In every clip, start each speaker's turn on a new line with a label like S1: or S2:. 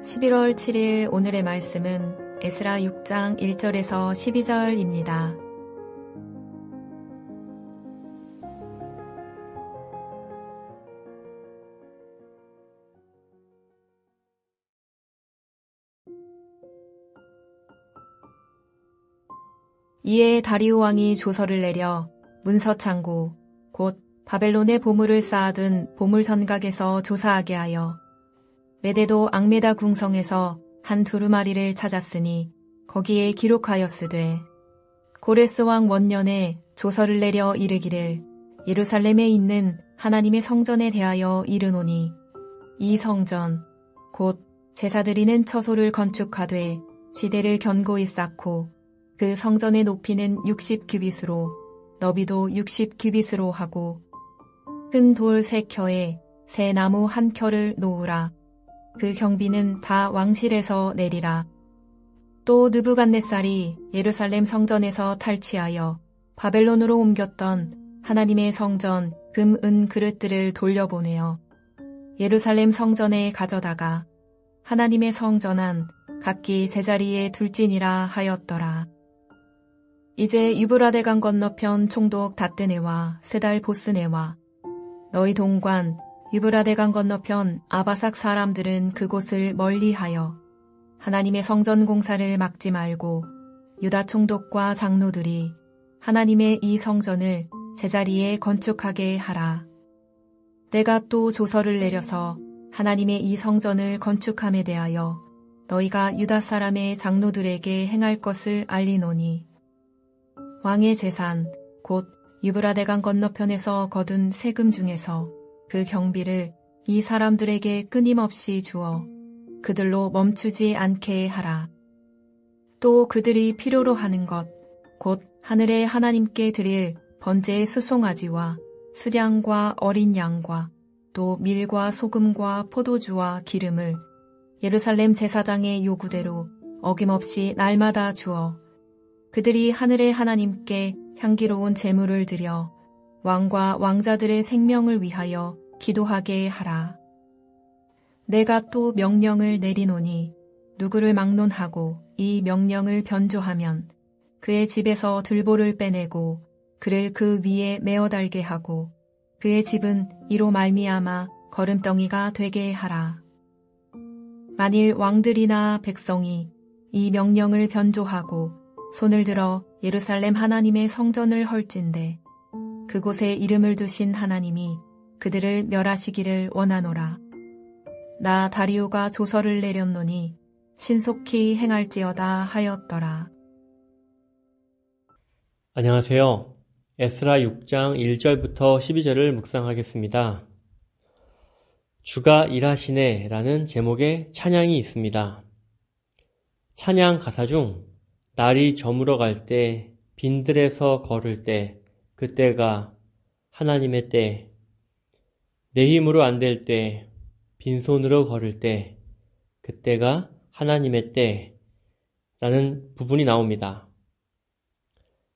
S1: 11월 7일 오늘의 말씀은 에스라 6장 1절에서 12절입니다. 이에 다리오 왕이 조서를 내려 문서창고 곧 바벨론의 보물을 쌓아둔 보물전각에서 조사하게 하여 메데도 앙메다 궁성에서 한 두루마리를 찾았으니 거기에 기록하였으되 고레스 왕 원년에 조서를 내려 이르기를 예루살렘에 있는 하나님의 성전에 대하여 이르노니 이 성전 곧 제사 드리는 처소를 건축하되 지대를 견고히 쌓고 그 성전의 높이는 60규빗으로 너비도 60규빗으로 하고 큰 돌 3켜에 새 나무 1켜를 놓으라. 그 경비는 다 왕실에서 내리라. 또 느부갓네살이 예루살렘 성전에서 탈취하여 바벨론으로 옮겼던 하나님의 성전 금, 은 그릇들을 돌려보내어 예루살렘 성전에 가져다가 하나님의 성전 안 각기 제자리에 둘지니라 하였더라. 이제 유브라데강 건너편 총독 다뜨네와 세달 보스네와 너희 동관 유브라데강 건너편 아바삭 사람들은 그곳을 멀리하여 하나님의 성전 공사를 막지 말고 유다 총독과 장로들이 하나님의 이 성전을 제자리에 건축하게 하라. 내가 또 조서를 내려서 하나님의 이 성전을 건축함에 대하여 너희가 유다 사람의 장로들에게 행할 것을 알리노니 왕의 재산 곧 유브라데강 건너편에서 거둔 세금 중에서 그 경비를 이 사람들에게 끊임없이 주어 그들로 멈추지 않게 하라. 또 그들이 필요로 하는 것, 곧 하늘의 하나님께 드릴 번제의 수송아지와 수량과 어린 양과 또 밀과 소금과 포도주와 기름을 예루살렘 제사장의 요구대로 어김없이 날마다 주어 그들이 하늘의 하나님께 향기로운 제물을 드려 왕과 왕자들의 생명을 위하여 기도하게 하라. 내가 또 명령을 내리노니 누구를 막론하고 이 명령을 변조하면 그의 집에서 들보를 빼내고 그를 그 위에 메어 달게 하고 그의 집은 이로 말미암아 거름덩이가 되게 하라. 만일 왕들이나 백성이 이 명령을 변조하고 손을 들어 예루살렘 하나님의 성전을 헐진대 그곳에 이름을 두신 하나님이 그들을 멸하시기를 원하노라. 나 다리오가 조서를 내렸노니 신속히 행할지어다 하였더라.
S2: 안녕하세요. 에스라 6장 1절부터 12절을 묵상하겠습니다. 주가 일하시네 라는 제목의 찬양이 있습니다. 찬양 가사 중 날이 저물어 갈 때, 빈들에서 걸을 때, 그때가 하나님의 때, 내 힘으로 안 될 때, 빈손으로 걸을 때, 그때가 하나님의 때, 라는 부분이 나옵니다.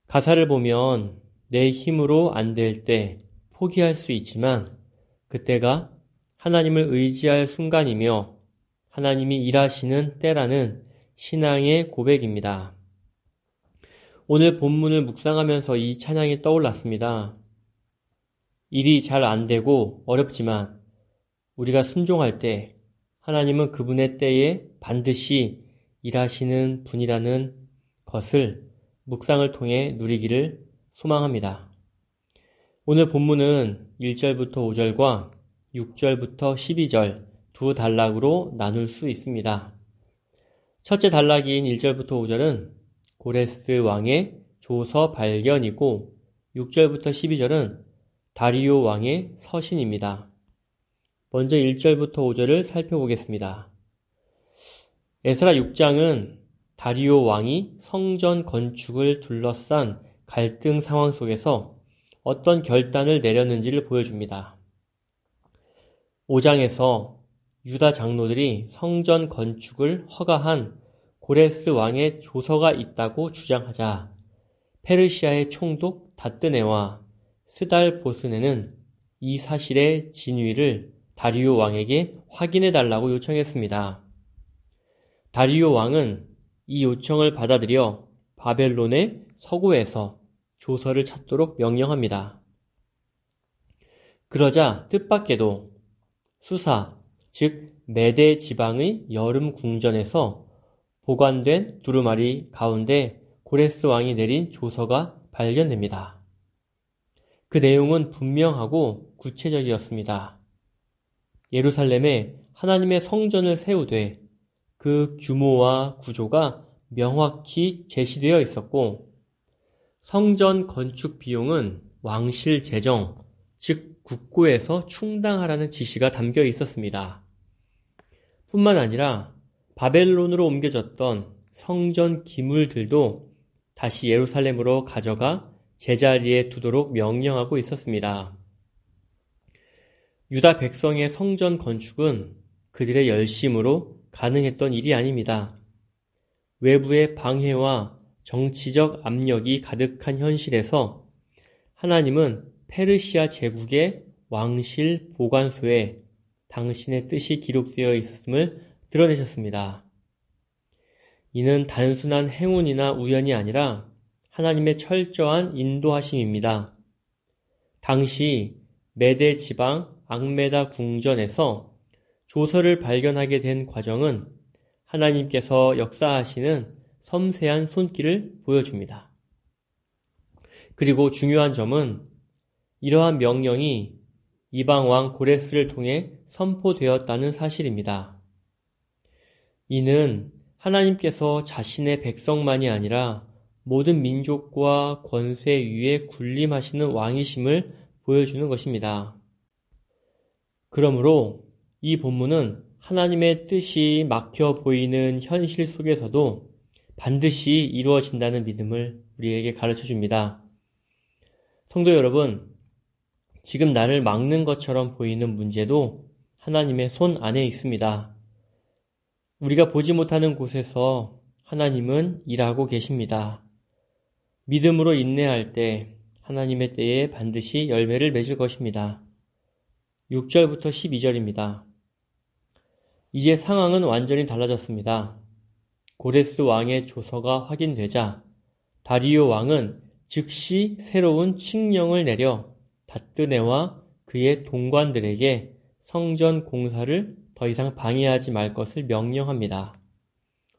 S2: 가사를 보면 내 힘으로 안 될 때 포기할 수 있지만, 그때가 하나님을 의지할 순간이며, 하나님이 일하시는 때라는 신앙의 고백입니다. 오늘 본문을 묵상하면서 이 찬양이 떠올랐습니다. 일이 잘 안 되고 어렵지만 우리가 순종할 때 하나님은 그분의 때에 반드시 일하시는 분이라는 것을 묵상을 통해 누리기를 소망합니다. 오늘 본문은 1절부터 5절과 6절부터 12절 두 단락으로 나눌 수 있습니다. 첫째 단락인 1절부터 5절은 고레스 왕의 조서 발견이고 6절부터 12절은 다리오 왕의 서신입니다. 먼저 1절부터 5절을 살펴보겠습니다. 에스라 6장은 다리오 왕이 성전 건축을 둘러싼 갈등 상황 속에서 어떤 결단을 내렸는지를 보여줍니다. 5장에서 유다 장로들이 성전 건축을 허가한 고레스 왕의 조서가 있다고 주장하자 페르시아의 총독 다뜨네와 스달 보스네는 이 사실의 진위를 다리오 왕에게 확인해 달라고 요청했습니다. 다리오 왕은 이 요청을 받아들여 바벨론의 서구에서 조서를 찾도록 명령합니다. 그러자 뜻밖에도 수사, 즉 메대 지방의 여름 궁전에서 보관된 두루마리 가운데 고레스 왕이 내린 조서가 발견됩니다. 그 내용은 분명하고 구체적이었습니다. 예루살렘에 하나님의 성전을 세우되 그 규모와 구조가 명확히 제시되어 있었고 성전 건축 비용은 왕실 재정, 즉 국고에서 충당하라는 지시가 담겨 있었습니다. 뿐만 아니라 바벨론으로 옮겨졌던 성전 기물들도 다시 예루살렘으로 가져가 제자리에 두도록 명령하고 있었습니다. 유다 백성의 성전 건축은 그들의 열심으로 가능했던 일이 아닙니다. 외부의 방해와 정치적 압력이 가득한 현실에서 하나님은 페르시아 제국의 왕실 보관소에 당신의 뜻이 기록되어 있었음을 드러내셨습니다. 이는 단순한 행운이나 우연이 아니라 하나님의 철저한 인도하심입니다. 당시 메대 지방 앙메다 궁전에서 조서를 발견하게 된 과정은 하나님께서 역사하시는 섬세한 손길을 보여줍니다. 그리고 중요한 점은 이러한 명령이 이방 왕 고레스를 통해 선포되었다는 사실입니다. 이는 하나님께서 자신의 백성만이 아니라 모든 민족과 권세 위에 군림하시는 왕이심을 보여주는 것입니다. 그러므로 이 본문은 하나님의 뜻이 막혀 보이는 현실 속에서도 반드시 이루어진다는 믿음을 우리에게 가르쳐 줍니다. 성도 여러분, 지금 나를 막는 것처럼 보이는 문제도 하나님의 손 안에 있습니다. 우리가 보지 못하는 곳에서 하나님은 일하고 계십니다. 믿음으로 인내할 때 하나님의 때에 반드시 열매를 맺을 것입니다. 6절부터 12절입니다. 이제 상황은 완전히 달라졌습니다. 고레스 왕의 조서가 확인되자 다리오 왕은 즉시 새로운 칙령을 내려 닷드네와 그의 동관들에게 성전 공사를 더 이상 방해하지 말 것을 명령합니다.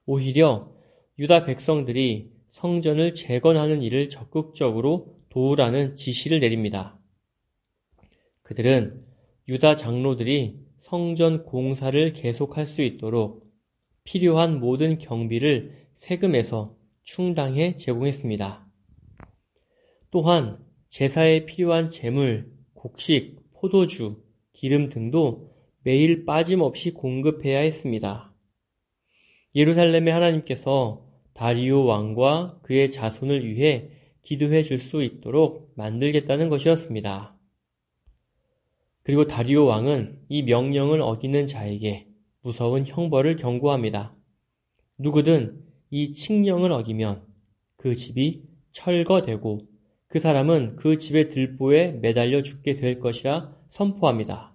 S2: 오히려 유다 백성들이 성전을 재건하는 일을 적극적으로 도우라는 지시를 내립니다. 그들은 유다 장로들이 성전 공사를 계속할 수 있도록 필요한 모든 경비를 세금에서 충당해 제공했습니다. 또한 제사에 필요한 제물, 곡식, 포도주, 기름 등도 매일 빠짐없이 공급해야 했습니다. 예루살렘의 하나님께서 다리오 왕과 그의 자손을 위해 기도해 줄 수 있도록 만들겠다는 것이었습니다. 그리고 다리오 왕은 이 명령을 어기는 자에게 무서운 형벌을 경고합니다. 누구든 이 칙령을 어기면 그 집이 철거되고 그 사람은 그 집의 들보에 매달려 죽게 될 것이라 선포합니다.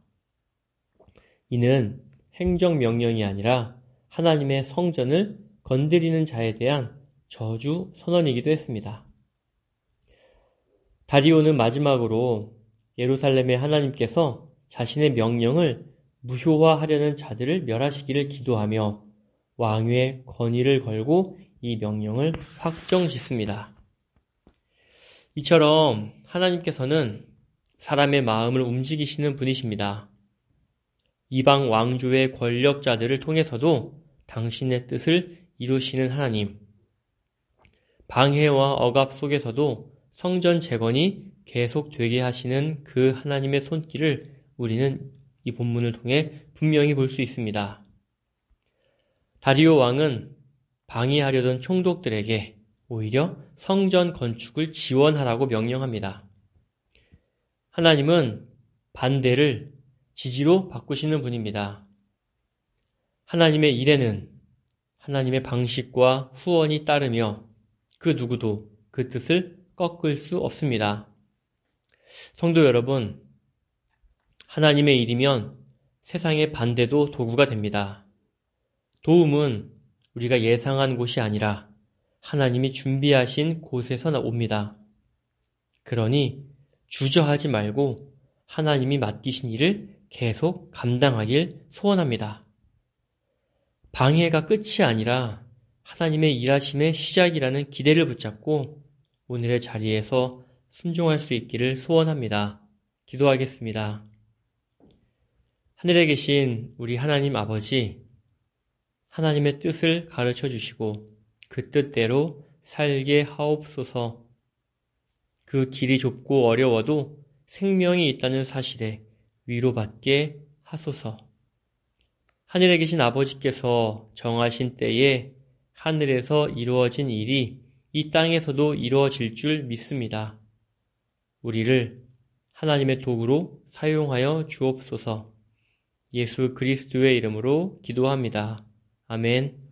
S2: 이는 행정명령이 아니라 하나님의 성전을 건드리는 자에 대한 저주 선언이기도 했습니다. 다리오는 마지막으로 예루살렘의 하나님께서 자신의 명령을 무효화하려는 자들을 멸하시기를 기도하며 왕위의 건의를 걸고 이 명령을 확정짓습니다. 이처럼 하나님께서는 사람의 마음을 움직이시는 분이십니다. 이방 왕조의 권력자들을 통해서도 당신의 뜻을 이루시는 하나님. 방해와 억압 속에서도 성전 재건이 계속되게 하시는 그 하나님의 손길을 우리는 이 본문을 통해 분명히 볼 수 있습니다. 다리오 왕은 방해하려던 총독들에게 오히려 성전 건축을 지원하라고 명령합니다. 하나님은 반대를 지지로 바꾸시는 분입니다. 하나님의 일에는 하나님의 방식과 후원이 따르며 그 누구도 그 뜻을 꺾을 수 없습니다. 성도 여러분, 하나님의 일이면 세상의 반대도 도구가 됩니다. 도움은 우리가 예상한 곳이 아니라 하나님이 준비하신 곳에서 옵니다. 그러니 주저하지 말고 하나님이 맡기신 일을 계속 감당하길 소원합니다. 방해가 끝이 아니라 하나님의 일하심의 시작이라는 기대를 붙잡고 오늘의 자리에서 순종할 수 있기를 소원합니다. 기도하겠습니다. 하늘에 계신 우리 하나님 아버지, 하나님의 뜻을 가르쳐 주시고 그 뜻대로 살게 하옵소서. 그 길이 좁고 어려워도 생명이 있다는 사실에 위로받게 하소서. 하늘에 계신 아버지께서 정하신 때에 하늘에서 이루어진 일이 이 땅에서도 이루어질 줄 믿습니다. 우리를 하나님의 도구로 사용하여 주옵소서. 예수 그리스도의 이름으로 기도합니다. 아멘.